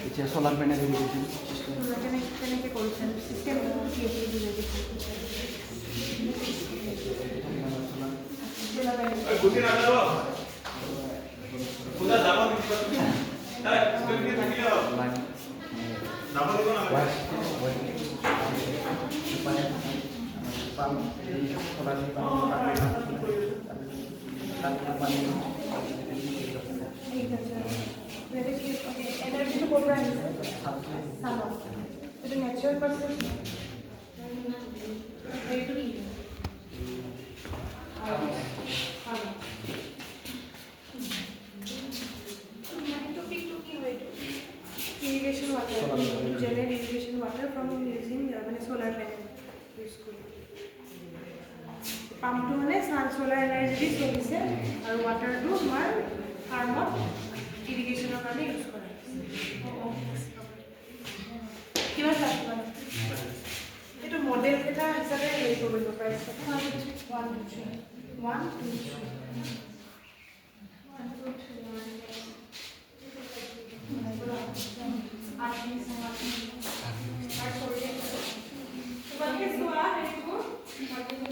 এতিয়া solar panel irrigation system কেনেকৈ কৰিছে চিষ্টেম কি এনাৰ্জিটো ক'ৰ পৰা আহিছে চালৰ এইটো নেচাৰেল পাৰ্চন এইটো কি irrigation water, generate irrigation water from using solar panel use kori. Pump to mane solar energy solise aru water to mar farm irrigation karone use kora. Kiba chakla? Eto model eta hisabe hei koribo price 1 2 3 1 2 3 1 2 3